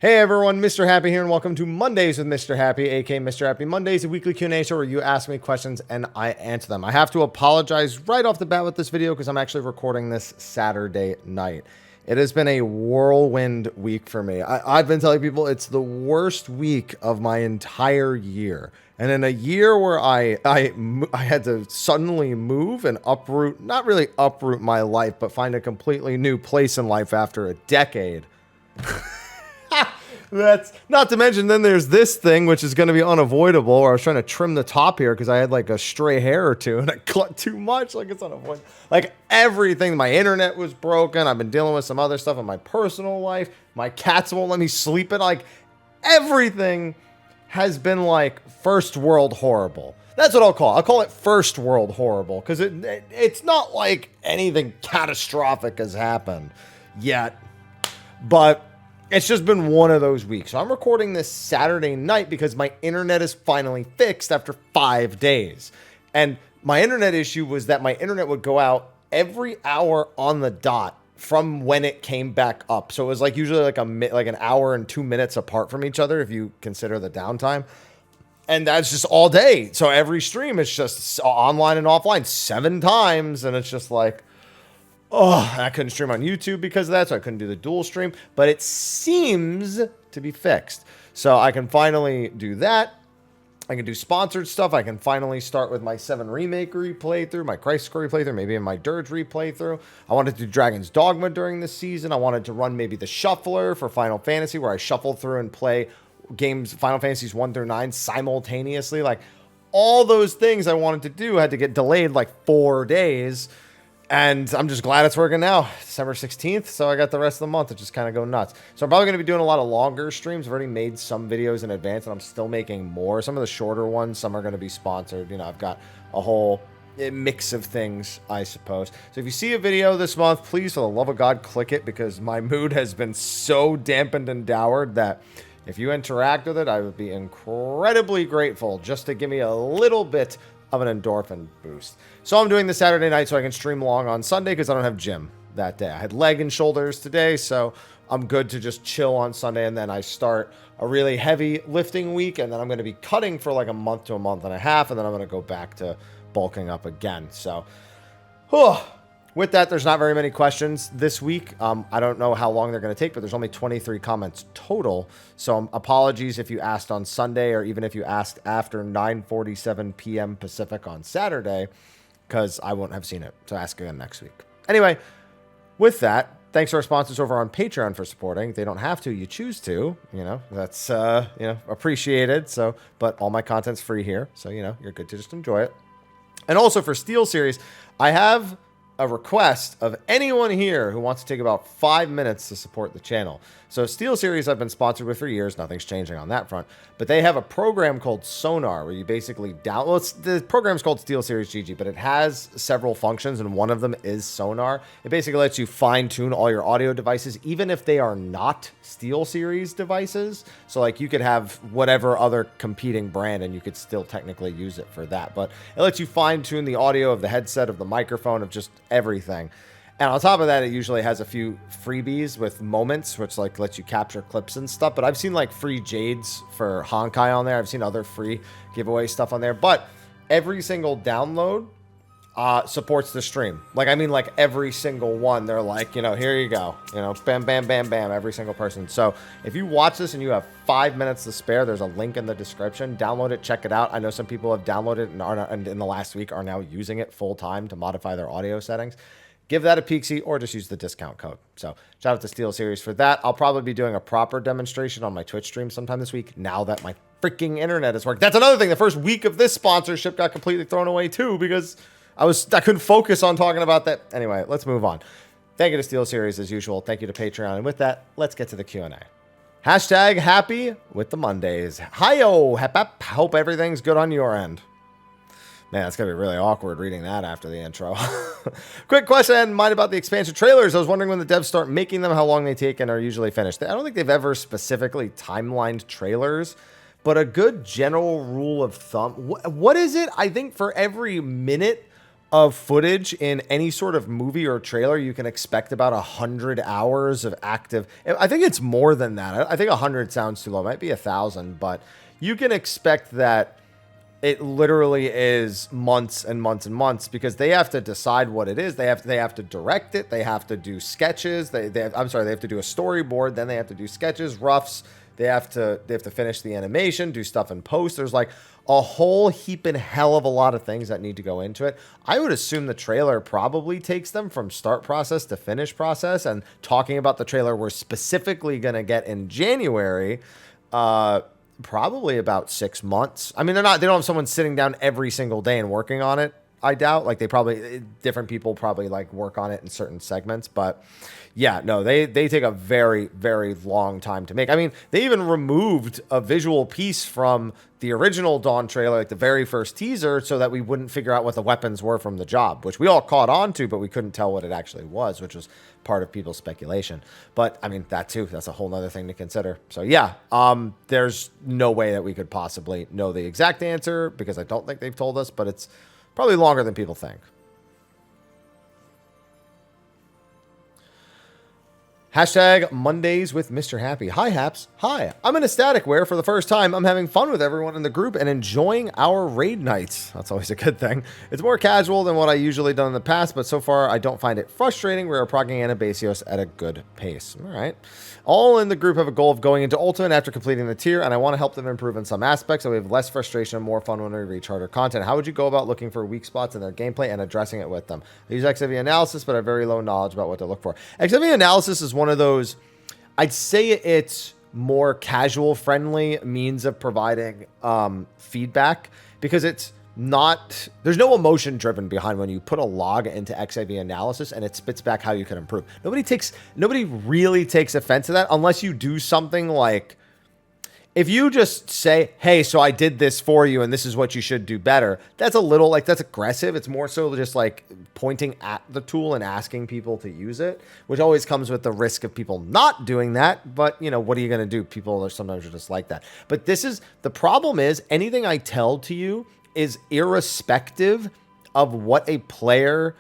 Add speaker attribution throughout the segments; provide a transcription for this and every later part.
Speaker 1: Hey everyone, Mr. Happy here, and welcome to Mondays with Mr. Happy, aka Mr. Happy Mondays, a weekly Q&A show where you ask me questions and I answer them. I have to apologize right off the bat with this video because I'm actually recording this Saturday night. It has been a whirlwind week for me. I've been telling people it's the worst week of my entire year. And in a year where I had to suddenly move and uproot, not really uproot my life, but find a completely new place in life after a decade. That's not to mention then there's this thing which is going to be unavoidable, where I was trying to trim the top here because I had like a stray hair or two and I cut too much. Like it's unavoidable. Like everything, my internet was broken. I've been dealing with some other stuff in my personal life. My cats won't let me sleep at like everything has been like first world horrible. That's what I'll call it. I'll call it first world horrible because it's not like anything catastrophic has happened yet, but it's just been one of those weeks. So I'm recording this Saturday night because my internet is finally fixed after 5 days. And my internet issue was that my internet would go out every hour on the dot from when it came back up. So it was like usually like an hour and 2 minutes apart from each other if you consider the downtime. And that's just all day. So every stream is just online and offline 7 times. And it's just like, oh, I couldn't stream on YouTube because of that, so I couldn't do the dual stream. But it seems to be fixed. So I can finally do that. I can do sponsored stuff. I can finally start with my 7 Remake replaythrough, my Crisis Core replaythrough, maybe in my Dirge replaythrough. I wanted to do Dragon's Dogma during this season. I wanted to run maybe the Shuffler for Final Fantasy, where I shuffle through and play games, Final Fantasies 1 through 9 simultaneously. Like, all those things I wanted to do had to get delayed like 4 days. And I'm just glad it's working now, December 16th. So I got the rest of the month to just kind of go nuts. So I'm probably going to be doing a lot of longer streams. I've already made some videos in advance and I'm still making more. Some of the shorter ones, some are going to be sponsored. You know, I've got a whole mix of things, I suppose. So if you see a video this month, please, for the love of God, click it, because my mood has been so dampened and dowered that if you interact with it, I would be incredibly grateful just to give me a little bit of an endorphin boost. So I'm doing this Saturday night so I can stream long on Sunday because I don't have gym that day. I had leg and shoulders today, so I'm good to just chill on Sunday, and then I start a really heavy lifting week, and then I'm going to be cutting for like a month to a month and a half, and then I'm going to go back to bulking up again. So, with that, there's not very many questions this week. I don't know how long they're going to take, but there's only 23 comments total. So apologies if you asked on Sunday, or even if you asked after 9:47 p.m. Pacific on Saturday, because I won't have seen it. So ask again next week. Anyway, with that, thanks to our sponsors over on Patreon for supporting. They don't have to, you choose to. You know, that's appreciated. So, but all my content's free here, so you're good to just enjoy it. And also for Steel Series, I have a request of anyone here who wants to take about 5 minutes to support the channel. So Steel Series I've been sponsored with for years. Nothing's changing on that front. But they have a program called Sonar where you basically the program's called Steel Series GG, but it has several functions, and one of them is Sonar. It basically lets you fine-tune all your audio devices, even if they are not Steel Series devices. So like you could have whatever other competing brand and you could still technically use it for that. But it lets you fine-tune the audio of the headset, of the microphone, of just everything. And on top of that, it usually has a few freebies with moments, which like lets you capture clips and stuff. But I've seen like free Jades for Honkai on there. I've seen other free giveaway stuff on there. But every single download supports the stream. Like, I mean, like every single one. They're like, here you go. Bam, bam, bam, bam, every single person. So if you watch this and you have 5 minutes to spare, there's a link in the description. Download it, check it out. I know some people have downloaded it and in the last week are now using it full time to modify their audio settings. Give that a peek-see, or just use the discount code. So shout out to Steel Series for that. I'll probably be doing a proper demonstration on my Twitch stream sometime this week, now that my freaking internet is working. That's another thing. The first week of this sponsorship got completely thrown away too, because I couldn't focus on talking about that. Anyway, let's move on. Thank you to Steel Series as usual. Thank you to Patreon. And with that, let's get to the Q&A. Hashtag happy with the Mondays. Hi-yo, hep, hope everything's good on your end. Man, it's going to be really awkward reading that after the intro. Quick question I had in mind about the expansion trailers. I was wondering when the devs start making them, how long they take and are usually finished. I don't think they've ever specifically timelined trailers, but a good general rule of thumb. What is it? I think for every minute of footage in any sort of movie or trailer, you can expect about 100 hours of active. I think it's more than that. I think 100 sounds too low. It might be 1,000, but you can expect that it literally is months and months and months, because they have to decide what it is. They have to direct it. They have to do sketches. They have to do a storyboard. Then they have to do sketches, roughs. They have to finish the animation, do stuff in post. There's like a whole heap and hell of a lot of things that need to go into it. I would assume the trailer probably takes them from start process to finish process. And talking about the trailer we're specifically going to get in January, probably about 6 months. I mean, they don't have someone sitting down every single day and working on it. I doubt. Like, different people probably like work on it in certain segments, but yeah, no, they take a very, very long time to make. I mean, they even removed a visual piece from the original Dawn trailer, like the very first teaser, so that we wouldn't figure out what the weapons were from the job, which we all caught on to, but we couldn't tell what it actually was, which was part of people's speculation. But I mean, that's a whole nother thing to consider. So yeah, there's no way that we could possibly know the exact answer, because I don't think they've told us, but it's probably longer than people think. Hashtag Mondays with Mr. Happy. Hi, Haps. Hi. I'm in a static where, for the first time, I'm having fun with everyone in the group and enjoying our raid nights. That's always a good thing. It's more casual than what I usually done in the past, but so far I don't find it frustrating. We're proccing Anabasios at a good pace. All right. All in the group have a goal of going into Ultimate after completing the tier, and I want to help them improve in some aspects so we have less frustration and more fun when we reach harder content. How would you go about looking for weak spots in their gameplay and addressing it with them? I use XIV analysis, but I have very low knowledge about what to look for. XIV analysis is one of those, I'd say it's more casual friendly means of providing feedback, because it's not, there's no emotion driven behind when you put a log into XIV analysis and it spits back how you can improve. Nobody really takes offense to that, unless you do something like, if you just say, hey, so I did this for you and this is what you should do better. That's a little like, that's aggressive. It's more so just like pointing at the tool and asking people to use it, which always comes with the risk of people not doing that. But you know, what are you going to do? People are sometimes just like that. But the problem is, anything I tell to you is irrespective of what a player,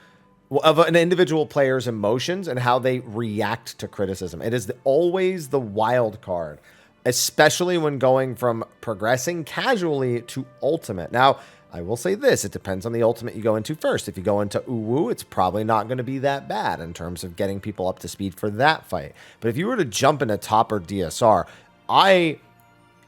Speaker 1: of an individual player's emotions and how they react to criticism. It is always the wild card, especially when going from progressing casually to ultimate. Now, I will say this, it depends on the ultimate you go into first. If you go into Uwu, it's probably not going to be that bad in terms of getting people up to speed for that fight. But if you were to jump into top or DSR, I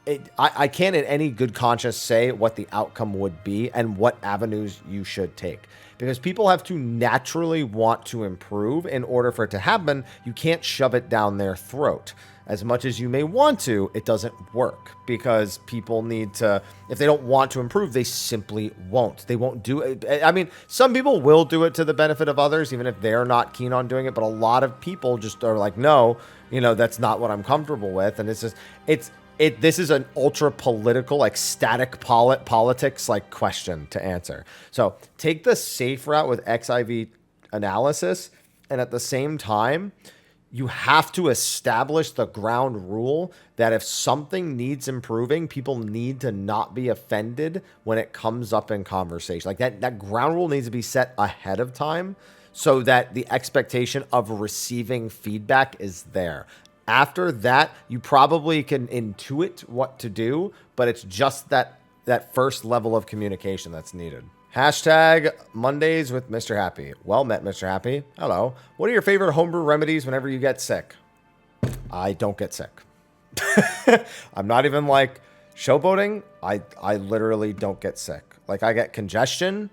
Speaker 1: can't in any good conscience say what the outcome would be and what avenues you should take, because people have to naturally want to improve. In order for it to happen, you can't shove it down their throat. As much as you may want to, it doesn't work, because people need to, if they don't want to improve, they simply won't. They won't do it. I mean, some people will do it to the benefit of others, even if they're not keen on doing it. But a lot of people just are like, no, that's not what I'm comfortable with. And this is an ultra political, like static politics, like question to answer. So take the safe route with XIV analysis. And at the same time, you have to establish the ground rule that if something needs improving, people need to not be offended when it comes up in conversation. Like that ground rule needs to be set ahead of time so that the expectation of receiving feedback is there. After that, you probably can intuit what to do, but it's just that first level of communication that's needed. Hashtag Mondays with Mr. Happy. Well met, Mr. Happy. Hello. What are your favorite homebrew remedies whenever you get sick? I don't get sick. I'm not even like showboating. I literally don't get sick. Like, I get congestion,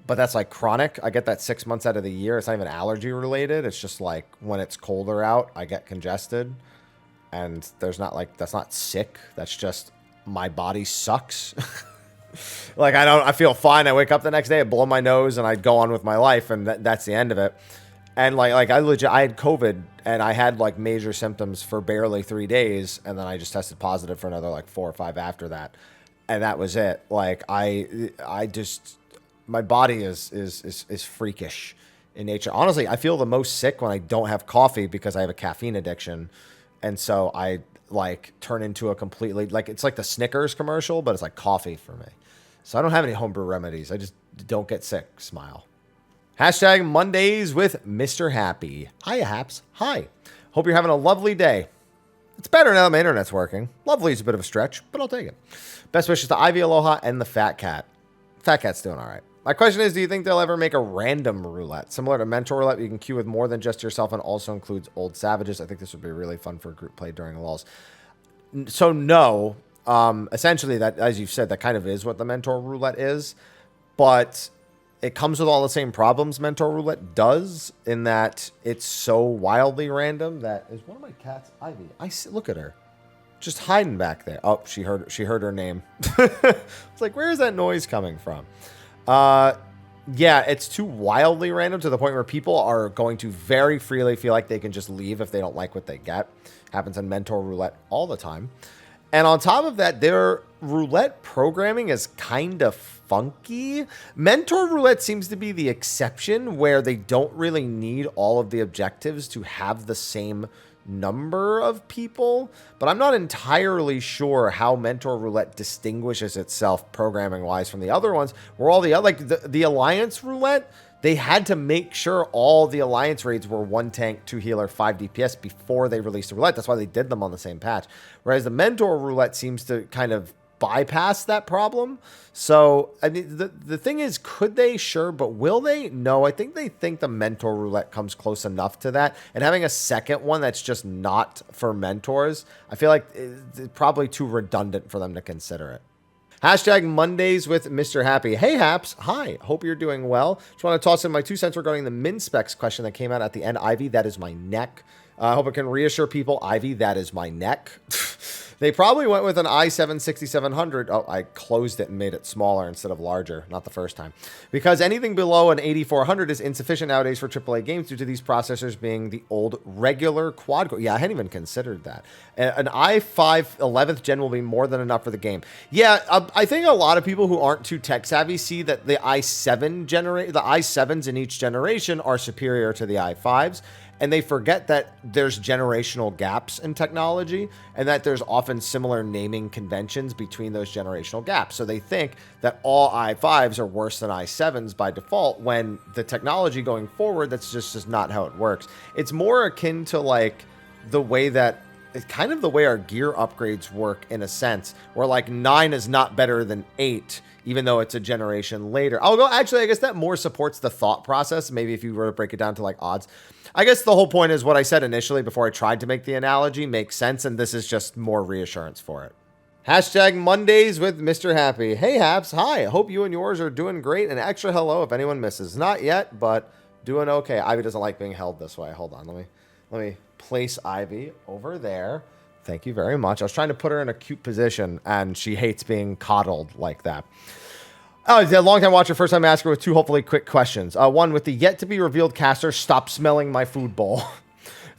Speaker 1: but that's like chronic. I get that 6 months out of the year. It's not even allergy related. It's just like when it's colder out, I get congested. And that's not sick. That's just my body sucks. Like, I feel fine. I wake up the next day, I blow my nose, and I go on with my life, and that's the end of it. And I had COVID, and I had like major symptoms for barely 3 days, and then I just tested positive for another like 4 or 5 after that, and that was it. Like, my body is freakish in nature. Honestly, I feel the most sick when I don't have coffee, because I have a caffeine addiction, and so I like turn into a completely, like, it's like the Snickers commercial, but it's like coffee for me. So I don't have any homebrew remedies. I just don't get sick. Smile. Hashtag Mondays with Mr. Happy. Hiya, Haps. Hi. Hope you're having a lovely day. It's better now that my internet's working. Lovely is a bit of a stretch, but I'll take it. Best wishes to Ivy, Aloha, and the Fat Cat. Fat Cat's doing all right. My question is, do you think they'll ever make a random roulette? Similar to Mentor Roulette, you can queue with more than just yourself and also includes old savages. I think this would be really fun for group play during lulls. So no. Essentially, that, as you've said, that kind of is what the Mentor Roulette is. But it comes with all the same problems Mentor Roulette does, in that it's so wildly random. That is one of my cats, Ivy. Look at her. Just hiding back there. Oh, she heard her name. It's like, where is that noise coming from? Yeah, it's too wildly random to the point where people are going to very freely feel like they can just leave if they don't like what they get. Happens in Mentor Roulette all the time. And on top of that, their roulette programming is kind of funky. Mentor Roulette seems to be the exception, where they don't really need all of the objectives to have the same number of people, but I'm not entirely sure how Mentor Roulette distinguishes itself programming wise from the other ones, where all the other, like the Alliance Roulette, they had to make sure all the Alliance raids were 1 tank, 2 healer, 5 DPS before they released the roulette. That's why they did them on the same patch. Whereas the Mentor Roulette seems to kind of bypass that problem. So, I mean, the thing is, could they? Sure, but will they? No, I think they think the Mentor Roulette comes close enough to that. And having a second one that's just not for mentors, I feel like it's probably too redundant for them to consider it. Hashtag Mondays with Mr. Happy. Hey, Haps. Hi. Hope you're doing well. Just want to toss in my 2 cents regarding the min specs question that came out at the end. Ivy, that is my neck. I hope I can reassure people. Ivy, that is my neck. They probably went with an i7 6700. Oh, I closed it and made it smaller instead of larger. Not the first time. Because anything below an 8400 is insufficient nowadays for AAA games due to these processors being the old regular quad core. Yeah, I hadn't even considered that. An i5 11th gen will be more than enough for the game. Yeah, I think a lot of people who aren't too tech savvy see that the i7s in each generation are superior to the i5s. And they forget that there's generational gaps in technology and that there's often similar naming conventions between those generational gaps. So they think that all i5s are worse than i7s by default, when the technology going forward, that's just not how it works. It's more akin to like the way that it's kind of the way our gear upgrades work, in a sense, where like 9 is not better than 8, even though it's a generation later. Actually, I guess that more supports the thought process. Maybe if you were to break it down to like odds. I guess the whole point is what I said initially before I tried to make the analogy makes sense, and this is just more reassurance for it. Hashtag Mondays with Mr. Happy. Hey, Haps. Hi. Hope you and yours are doing great. And extra hello if anyone misses. Not yet, but doing okay. Ivy doesn't like being held this way. Hold on. Let me place Ivy over there. Thank you very much. I was trying to put her in a cute position, and she hates being coddled like that. Oh, he's a long-time watcher, first-time asker with 2 hopefully quick questions. One, with the yet-to-be-revealed caster, stop smelling my food bowl.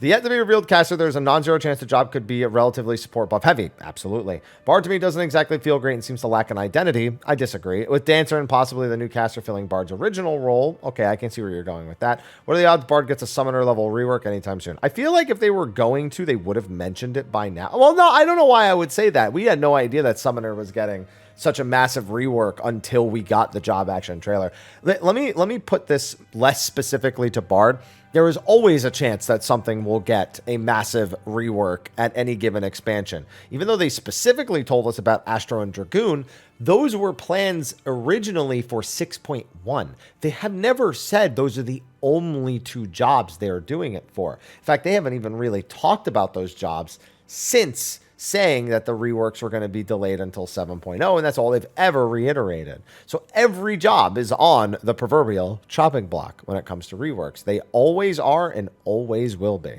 Speaker 1: The yet-to-be-revealed caster, there's a non-zero chance the job could be a relatively support buff heavy. Absolutely. Bard to me doesn't exactly feel great and seems to lack an identity. I disagree. With Dancer and possibly the new caster filling Bard's original role, okay, I can see where you're going with that. What are the odds Bard gets a summoner-level rework anytime soon? I feel like if they were going to, they would have mentioned it by now. Well, no, I don't know why I would say that. We had no idea that summoner was getting such a massive rework until we got the job action trailer. Let me put this less specifically to Bard. There is always a chance that something will get a massive rework at any given expansion. Even though they specifically told us about Astro and Dragoon, those were plans originally for 6.1. They have never said those are the only 2 jobs they are doing it for. In fact, they haven't even really talked about those jobs since saying that the reworks were going to be delayed until 7.0, and that's all they've ever reiterated. So every job is on the proverbial chopping block when it comes to reworks. They always are and always will be.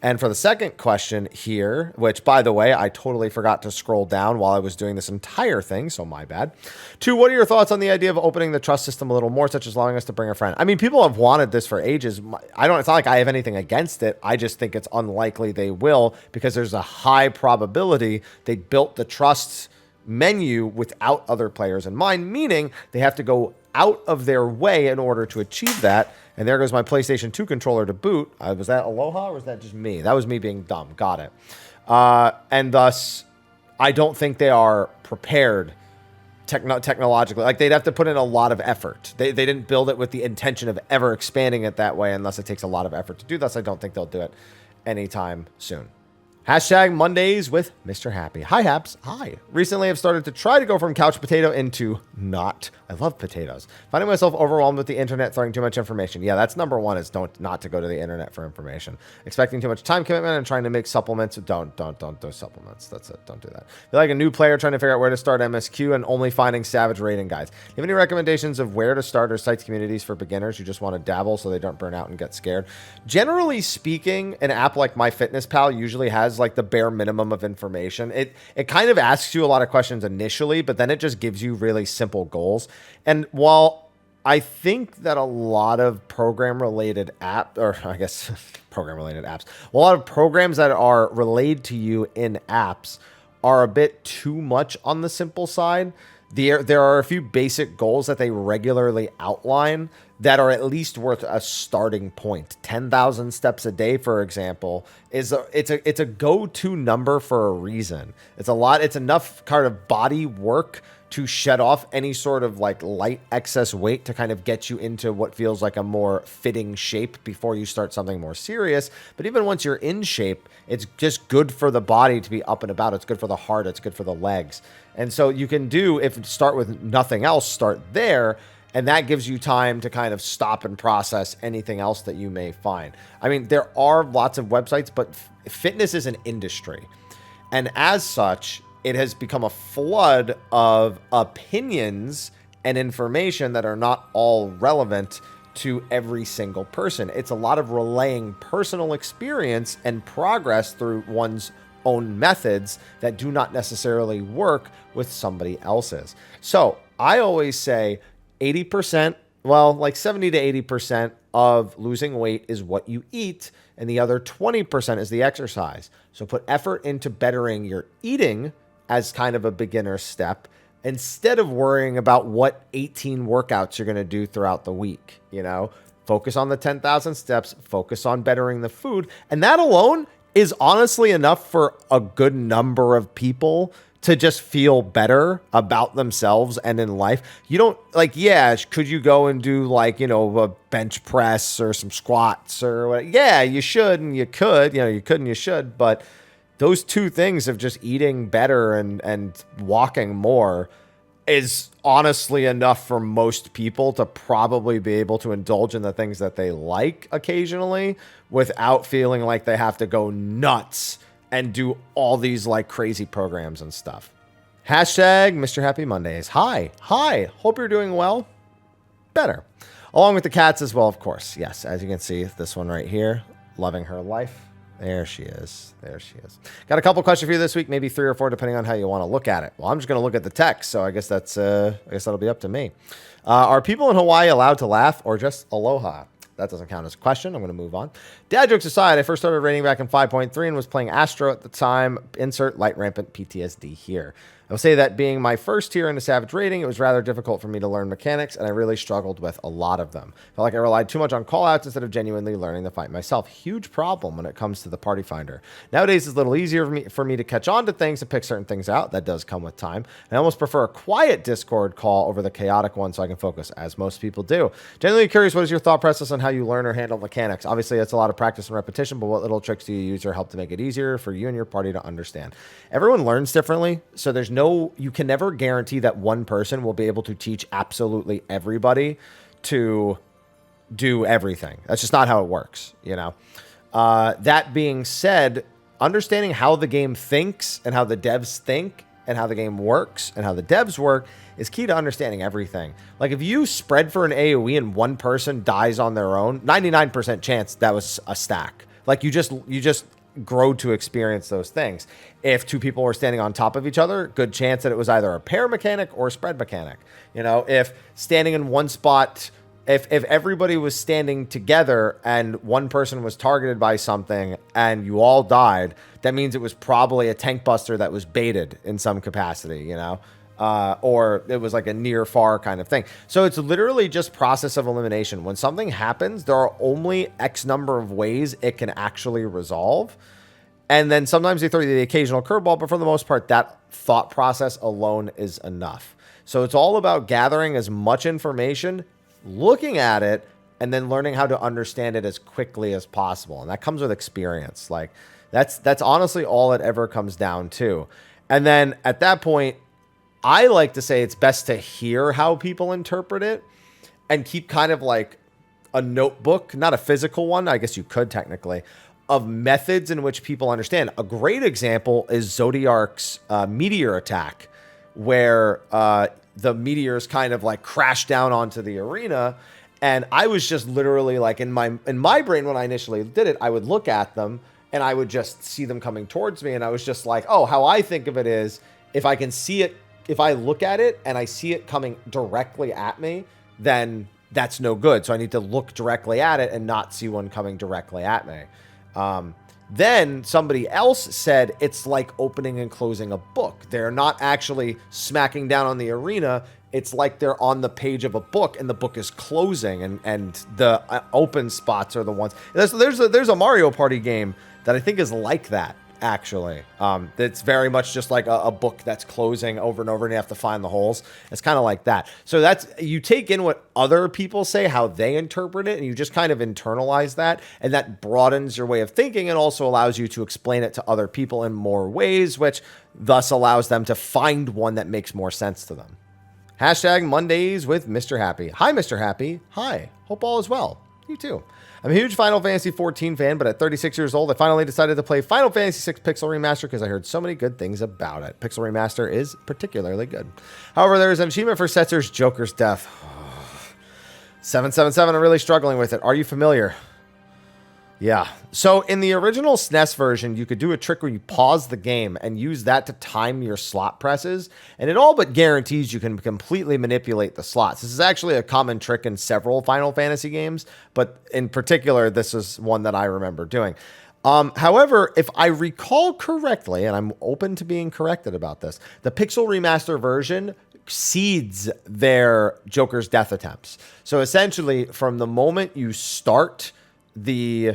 Speaker 1: And for the second question here, which, by the way, I totally forgot to scroll down while I was doing this entire thing, so my bad. 2, what are your thoughts on the idea of opening the trust system a little more, such as allowing us to bring a friend? I mean, people have wanted this for ages. It's not like I have anything against it. I just think it's unlikely they will, because there's a high probability they built the trust menu without other players in mind, meaning they have to go out of their way in order to achieve that. And there goes my PlayStation 2 controller to boot. Was that Aloha or was that just me? That was me being dumb. Got it. And thus, I don't think they are prepared technologically. Like, they'd have to put in a lot of effort. They didn't build it with the intention of ever expanding it that way unless it takes a lot of effort to do this. I don't think they'll do it anytime soon. Hashtag Mondays with Mr. Happy. Hi, Haps. Hi. Recently, I've started to try to go from couch potato into not. I love potatoes. Finding myself overwhelmed with the internet, throwing too much information. Yeah, that's number one, is not to go to the internet for information. Expecting too much time commitment and trying to make supplements. Don't do supplements. That's it. Don't do that. Feel like a new player trying to figure out where to start MSQ and only finding savage rating guides. Do you have any recommendations of where to start or sites communities for beginners who just want to dabble so they don't burn out and get scared? Generally speaking, an app like MyFitnessPal usually has like the bare minimum of information. It kind of asks you a lot of questions initially, but then it just gives you really simple goals. And while I think that a lot of program-related apps, or I guess program-related apps, a lot of programs that are relayed to you in apps are a bit too much on the simple side. There are a few basic goals that they regularly outline that are at least worth a starting point. 10,000 steps a day, for example, it's a go-to number for a reason. It's enough kind of body work to shed off any sort of like light excess weight to kind of get you into what feels like a more fitting shape before you start something more serious. But even once you're in shape, it's just good for the body to be up and about. It's good for the heart. It's good for the legs. And so you can start with nothing else, start there. And that gives you time to kind of stop and process anything else that you may find. I mean, there are lots of websites, but fitness is an industry. And as such, it has become a flood of opinions and information that are not all relevant to every single person. It's a lot of relaying personal experience and progress through one's own methods that do not necessarily work with somebody else's. So I always say 80%, well, like 70 to 80% of losing weight is what you eat, and the other 20% is the exercise. So put effort into bettering your eating as kind of a beginner step instead of worrying about what 18 workouts you're going to do throughout the week. You know, focus on the 10,000 steps, focus on bettering the food. And that alone is honestly enough for a good number of people to just feel better about themselves and in life. You don't like, yeah, could you go and do like, you know, a bench press or some squats or what? Yeah, you should and you could, you know, you could and you should, but those two things of just eating better and walking more is honestly enough for most people to probably be able to indulge in the things that they like occasionally without feeling like they have to go nuts and do all these like crazy programs and stuff. Hashtag Mr. Happy Mondays. Hi. Hope you're doing well. Better. Along with the cats as well, of course. Yes, as you can see, this one right here, loving her life. There she is. Got a couple questions for you this week, maybe 3 or 4, depending on how you want to look at it. Well, I'm just going to look at the text, so I guess that'll be up to me. Are people in Hawaii allowed to laugh or just aloha? That doesn't count as a question. I'm going to move on. Dad jokes aside, I first started rating back in 5.3 and was playing Astro at the time. Insert light rampant PTSD here. I will say that being my first tier in a Savage rating, it was rather difficult for me to learn mechanics, and I really struggled with a lot of them. Felt like I relied too much on callouts instead of genuinely learning the fight myself. Huge problem when it comes to the party finder. Nowadays, it's a little easier for me to catch on to things and pick certain things out. That does come with time. I almost prefer a quiet Discord call over the chaotic one so I can focus, as most people do. Genuinely curious, what is your thought process on how you learn or handle mechanics? Obviously, it's a lot of practice and repetition, but what little tricks do you use or help to make it easier for you and your party to understand? Everyone learns differently, so you can never guarantee that one person will be able to teach absolutely everybody to do everything. That's just not how it works, you know? That being said, understanding how the game thinks and how the devs think and how the game works and how the devs work is key to understanding everything. Like if you spread for an AoE and one person dies on their own, 99% chance that was a stack. Like you just grow to experience those things. If two people were standing on top of each other, good chance that it was either a pair mechanic or a spread mechanic. You know, if standing in one spot, if everybody was standing together and one person was targeted by something and you all died, that means it was probably a tank buster that was baited in some capacity, you know? Or it was like a near far kind of thing. So it's literally just process of elimination. When something happens, there are only X number of ways it can actually resolve. And then sometimes they throw you the occasional curveball, but for the most part, that thought process alone is enough. So it's all about gathering as much information, looking at it, and then learning how to understand it as quickly as possible. And that comes with experience. Like that's honestly all it ever comes down to. And then at that point, I like to say it's best to hear how people interpret it and keep kind of like a notebook, not a physical one, I guess you could technically, of methods in which people understand. A great example is Zodiark's meteor attack, where the meteors kind of like crash down onto the arena. And I was just literally like in my brain when I initially did it, I would look at them and I would just see them coming towards me. And I was just like, oh, how I think of it is if I can see it, if I look at it and I see it coming directly at me, then that's no good. So I need to look directly at it and not see one coming directly at me. Then somebody else said it's like opening and closing a book. They're not actually smacking down on the arena. It's like they're on the page of a book and the book is closing, and the open spots are the ones. There's a Mario Party game that I think is like that, actually. It's very much just like a book that's closing over and over and you have to find the holes. It's kind of like that. So that's, you take in what other people say, how they interpret it, and you just kind of internalize that, and that broadens your way of thinking and also allows you to explain it to other people in more ways, which thus allows them to find one that makes more sense to them. Hashtag Mondays with Mr. Happy. Hi, Mr. Happy. Hi. Hope all is well. You too. I'm a huge Final Fantasy XIV fan, but at 36 years old, I finally decided to play Final Fantasy VI Pixel Remaster because I heard so many good things about it. Pixel Remaster is particularly good. However, there is an achievement for Setzer's Joker's death. 777, I'm really struggling with it. Are you familiar? Yeah. So in the original SNES version, you could do a trick where you pause the game and use that to time your slot presses. And it all but guarantees you can completely manipulate the slots. This is actually a common trick in several Final Fantasy games, but in particular, this is one that I remember doing. However, if I recall correctly, and I'm open to being corrected about this, the Pixel Remaster version seeds their Joker's death attempts. So essentially, from the moment you start the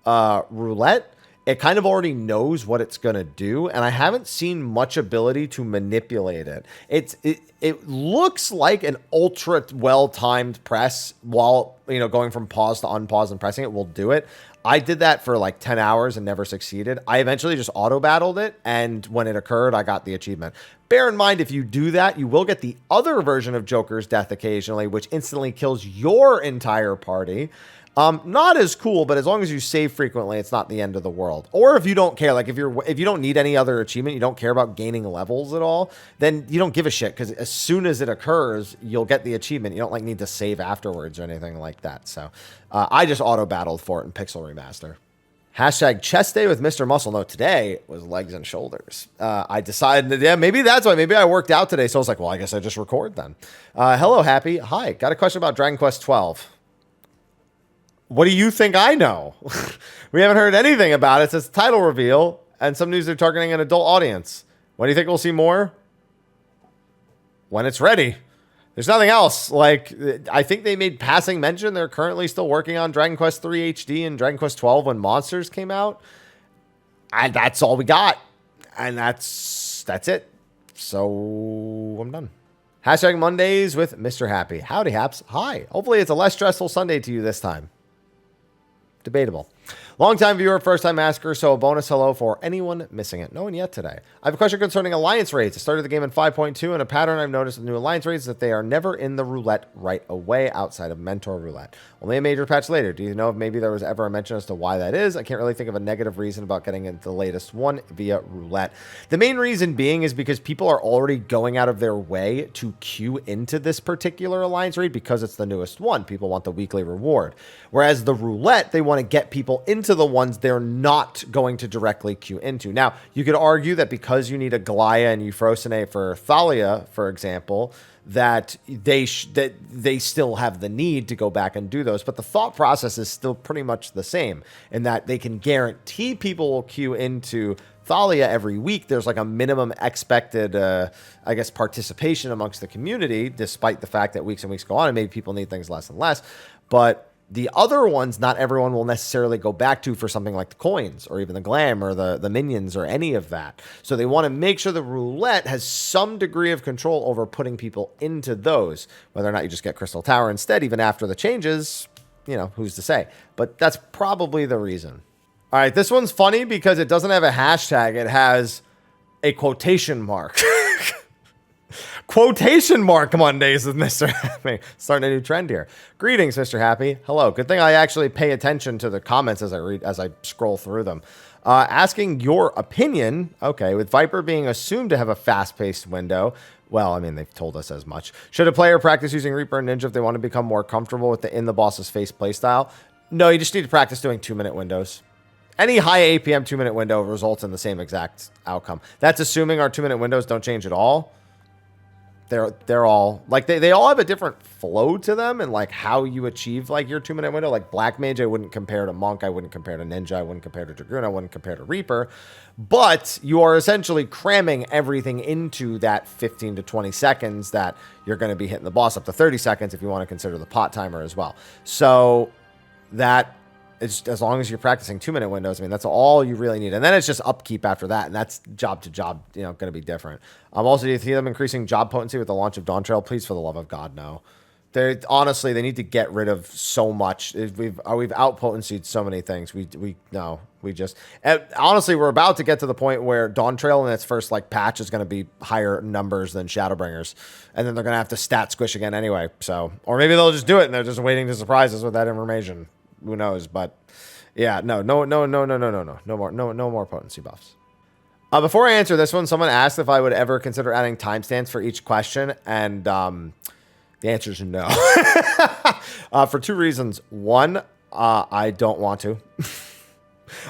Speaker 1: roulette, it kind of already knows what it's going to do, and I haven't seen much ability to manipulate it. It looks like an ultra well-timed press while, going from pause to unpause and pressing it will do it. I did that for like 10 hours and never succeeded. I eventually just auto-battled it, and when it occurred, I got the achievement. Bear in mind, if you do that, you will get the other version of Joker's death occasionally, which instantly kills your entire party. Not as cool, but as long as you save frequently, it's not the end of the world. Or if you don't care, like if you don't need any other achievement, you don't care about gaining levels at all, then you don't give a shit, because as soon as it occurs, you'll get the achievement. You don't need to save afterwards or anything like that. So I just auto battled for it in Pixel Remaster. Hashtag chest day with Mr. Muscle. No, today was legs and shoulders. I decided that, yeah, maybe that's why. Maybe I worked out today. So I was like, well, I guess I just record then. Hello, Happy. Hi. Got a question about Dragon Quest 12. What do you think I know? We haven't heard anything about it since title reveal, and some news they're targeting an adult audience. When do you think we'll see more? When it's ready. There's nothing else. Like, I think they made passing mention they're currently still working on Dragon Quest 3 HD and Dragon Quest 12 when Monsters came out. And that's all we got. And that's it. So I'm done. Hashtag Mondays with Mr. Happy. Howdy, Haps. Hi. Hopefully it's a less stressful Sunday to you this time. Debatable. Long-time viewer, first-time asker, so a bonus hello for anyone missing it. No one yet today. I have a question concerning alliance raids. I started the game in 5.2, and a pattern I've noticed with new alliance raids is that they are never in the roulette right away outside of Mentor Roulette. Only a major patch later. Do you know if maybe there was ever a mention as to why that is? I can't really think of a negative reason about getting into the latest one via roulette. The main reason being is because people are already going out of their way to queue into this particular alliance raid because it's the newest one. People want the weekly reward. Whereas the roulette, they want to get people into the ones they're not going to directly queue into. Now, you could argue that because you need a Glaya and Euphrosyne for Thalia, for example, that they still have the need to go back and do those. But the thought process is still pretty much the same in that they can guarantee people will queue into Thalia every week. There's like a minimum expected, participation amongst the community, despite the fact that weeks and weeks go on and maybe people need things less and less. But The other ones, not everyone will necessarily go back to for something like the coins or even the glam or the minions or any of that. So they want to make sure the roulette has some degree of control over putting people into those. Whether or not you just get Crystal Tower instead, even after the changes, you know, who's to say? But that's probably the reason. All right, this one's funny because it doesn't have a hashtag. It has a quotation mark. Quotation mark Mondays with Mr. Happy. Starting a new trend here. Greetings, Mr. Happy. Hello. Good thing I actually pay attention to the comments as I scroll through them. Asking your opinion. Okay, with Viper being assumed to have a fast-paced window. Well, I mean, they've told us as much. Should a player practice using Reaper and Ninja if they want to become more comfortable with the in-the-boss's face playstyle? No, you just need to practice doing 2-minute windows. Any high APM 2-minute window results in the same exact outcome. That's assuming our 2-minute windows don't change at all. They're all like they all have a different flow to them and like how you achieve like your 2-minute window. Like Black Mage, I wouldn't compare to Monk, I wouldn't compare to Ninja, I wouldn't compare to Dragoon, I wouldn't compare to Reaper. But you are essentially cramming everything into that 15 to 20 seconds that you're going to be hitting the boss, up to 30 seconds if you want to consider the pot timer as well. So that it's as long as you're practicing 2-minute windows, I mean, that's all you really need. And then it's just upkeep after that. And that's job to job, you know, going to be different. Also, do you see them increasing job potency with the launch of Dawn Trail? Please, for the love of God, no. Honestly, they need to get rid of so much. We've out potencied so many things. Honestly, we're about to get to the point where Dawn Trail in its first like patch is going to be higher numbers than Shadowbringers. And then they're going to have to stat squish again anyway. So, or maybe they'll just do it and they're just waiting to surprise us with that information. Who knows? But yeah, no more potency buffs. Before I answer this one, someone asked if I would ever consider adding timestamps for each question, and the answer is no. For two reasons. One, I don't want to.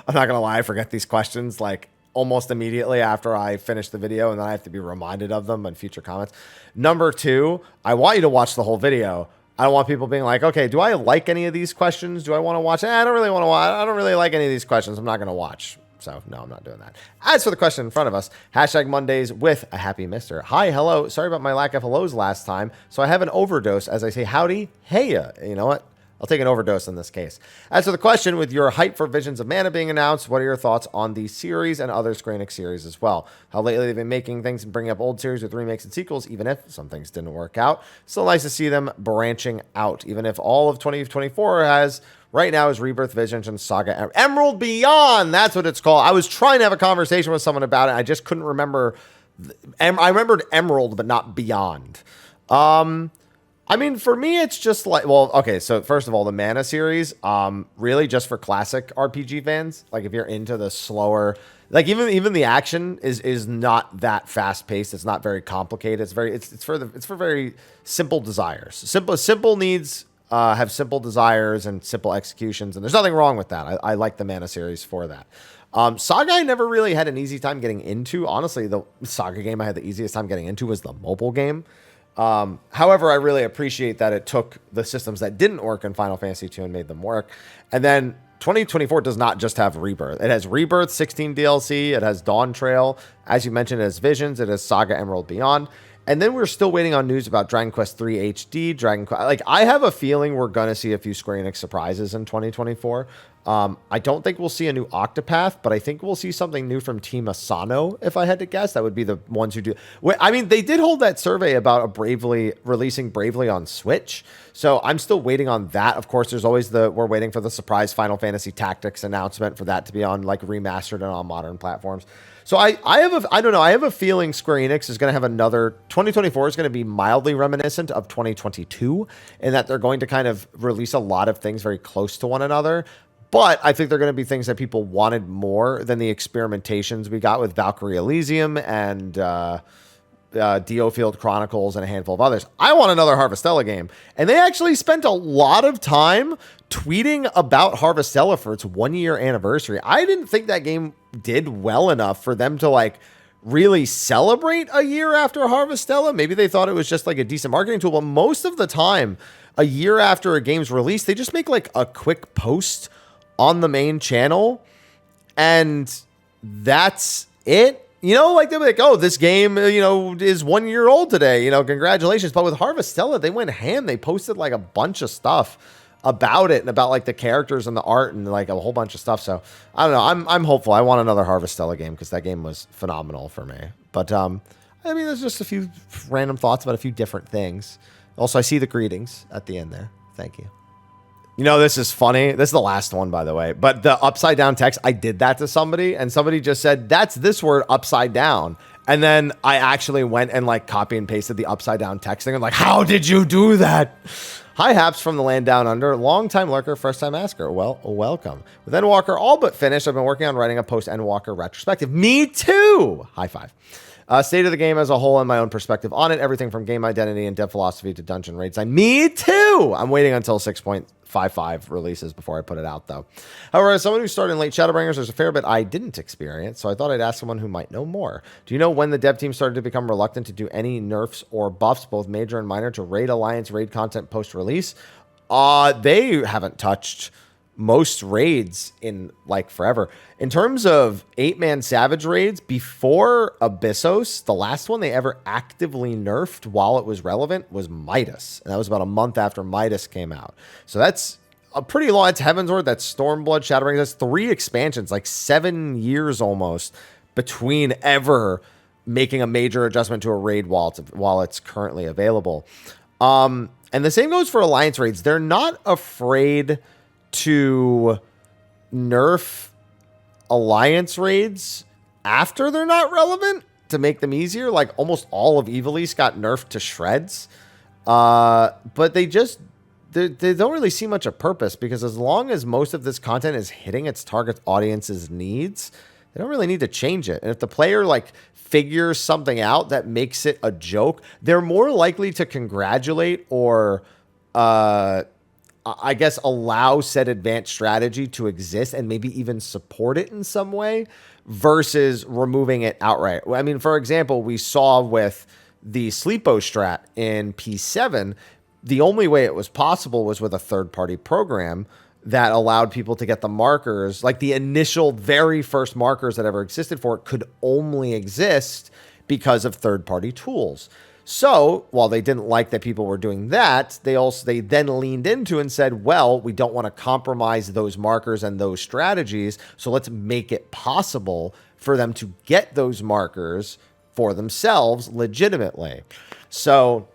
Speaker 1: I'm not gonna lie, I forget these questions like almost immediately after I finish the video, and then I have to be reminded of them in future comments. Number two, I want you to watch the whole video. I don't want people being like, okay, do I like any of these questions? Do I want to watch? I don't really want to watch. I don't really like any of these questions. I'm not going to watch. So, no, I'm not doing that. As for the question in front of us, hashtag Mondays with a happy mister. Hi, hello. Sorry about my lack of hellos last time. So I have an overdose as I say howdy, heya. You know what? I'll take an overdose in this case. As for the question, with your hype for Visions of Mana being announced, what are your thoughts on the series and other Square Enix series as well? How lately they've been making things and bringing up old series with remakes and sequels, even if some things didn't work out. Still nice to see them branching out, even if all of 2024 has right now is Rebirth, Visions, and Saga Emerald Beyond. That's what it's called. I was trying to have a conversation with someone about it. I just couldn't remember. I remembered Emerald, but not Beyond. I mean, for me, it's just like, well, okay, so first of all, the Mana series, really just for classic RPG fans. Like, if you're into the slower, like, even the action is not that fast paced. It's not very complicated. It's for very simple desires. Simple needs have simple desires and simple executions, and there's nothing wrong with that. I like the Mana series for that. Saga, I never really had an easy time getting into. Honestly, the Saga game I had the easiest time getting into was the mobile game. However, I really appreciate that it took the systems that didn't work in Final Fantasy II and made them work. And then 2024 does not just have Rebirth. It has Rebirth, 16 DLC. It has Dawn Trail. As you mentioned, it has Visions. It has Saga Emerald Beyond. And then we're still waiting on news about Dragon Quest III HD, Dragon Quest. Like, I have a feeling we're going to see a few Square Enix surprises in 2024. I don't think we'll see a new Octopath, but I think we'll see something new from Team Asano, if I had to guess. That would be the ones who do. I mean, they did hold that survey about releasing Bravely on Switch. So I'm still waiting on that. Of course, there's always we're waiting for the surprise Final Fantasy Tactics announcement for that to be on like remastered and on modern platforms. So I have a feeling Square Enix is going to have another 2024 is going to be mildly reminiscent of 2022 in that they're going to kind of release a lot of things very close to one another. But I think they're going to be things that people wanted more than the experimentations we got with Valkyrie Elysium and Diofield Chronicles and a handful of others. I want another Harvestella game. And they actually spent a lot of time tweeting about Harvestella for its 1-year anniversary. I didn't think that game did well enough for them to like really celebrate a year after Harvestella. Maybe they thought it was just like a decent marketing tool, but most of the time, a year after a game's release, they just make like a quick post on the main channel and that's it. You know, like they'll be like, oh, this game, you know, is 1 year old today, you know, congratulations. But with Harvestella, they went ham. They posted like a bunch of stuff. about it and about like the characters and the art and like a whole bunch of stuff. So I don't know. I'm hopeful. I want another Harvestella game because that game was phenomenal for me. But I mean, there's just a few random thoughts about a few different things. Also, I see the greetings at the end there. Thank you. You know, this is funny. This is the last one, by the way. But the upside down text, I did that to somebody, and somebody just said, that's this word upside down. And then I actually went and like copy and pasted the upside down text thing. I'm like, how did you do that? Hi, Haps from the land down under. Long time lurker, first time asker. Well, welcome. With Endwalker all but finished, I've been working on writing a post Endwalker retrospective. Me too. High five. State of the game as a whole and my own perspective on it. Everything from game identity and dev philosophy to dungeon raid design. Me too. I'm waiting until 6.55 releases before I put it out, though. However, as someone who started in late Shadowbringers, there's a fair bit I didn't experience, so I thought I'd ask someone who might know more. Do you know when the dev team started to become reluctant to do any nerfs or buffs, both major and minor, to raid alliance raid content post-release? They haven't touched most raids in like forever. In terms of 8-man Savage raids, before Abyssos, the last one they ever actively nerfed while it was relevant was Midas. And that was about a month after Midas came out. So that's a pretty long, that's Heavensward, that's Stormblood, Shadowbringers, that's 3 expansions, like 7 years almost between ever making a major adjustment to a raid while it's currently available. And the same goes for Alliance raids. They're not afraid to nerf Alliance raids after they're not relevant to make them easier. Like almost all of Evil East got nerfed to shreds. But they don't really see much of purpose, because as long as most of this content is hitting its target audience's needs, they don't really need to change it. And if the player like figures something out that makes it a joke, they're more likely to congratulate or I guess allow said advanced strategy to exist and maybe even support it in some way versus removing it outright. I mean, for example, we saw with the Sleepo strat in P7, the only way it was possible was with a third-party program that allowed people to get the markers. Like the initial very first markers that ever existed for it could only exist because of third-party tools. So while they didn't like that people were doing that, they then leaned into and said, well, we don't want to compromise those markers and those strategies, so let's make it possible for them to get those markers for themselves legitimately. So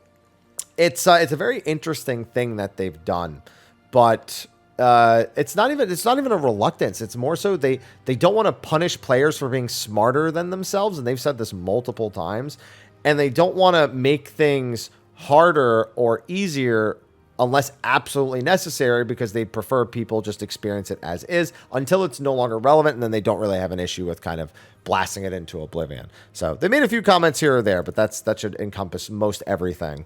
Speaker 1: it's a very interesting thing that they've done, but it's not even a reluctance. It's more so they don't want to punish players for being smarter than themselves, and they've said this multiple times. And they don't want to make things harder or easier unless absolutely necessary, because they prefer people just experience it as is until it's no longer relevant, and then they don't really have an issue with kind of blasting it into oblivion. So they made a few comments here or there, but that should encompass most everything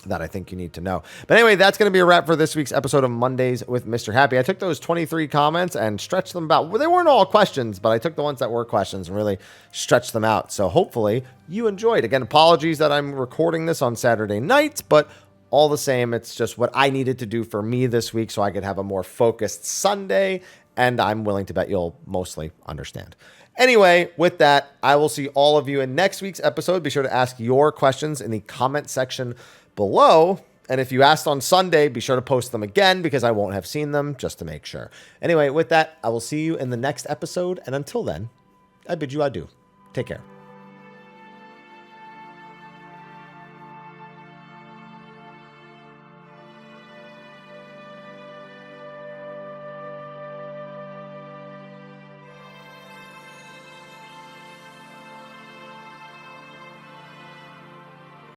Speaker 1: that I think you need to know. But anyway, that's going to be a wrap for this week's episode of Mondays with Mr. Happy. I took those 23 comments and stretched them about. Well, they weren't all questions, but I took the ones that were questions and really stretched them out. So hopefully you enjoyed. Again, apologies that I'm recording this on Saturday night, but all the same, it's just what I needed to do for me this week so I could have a more focused Sunday, and I'm willing to bet you'll mostly understand. Anyway, with that, I will see all of you in next week's episode. Be sure to ask your questions in the comment section below. And if you asked on Sunday, be sure to post them again, because I won't have seen them, just to make sure. Anyway, with that, I will see you in the next episode. And until then, I bid you adieu. Take care.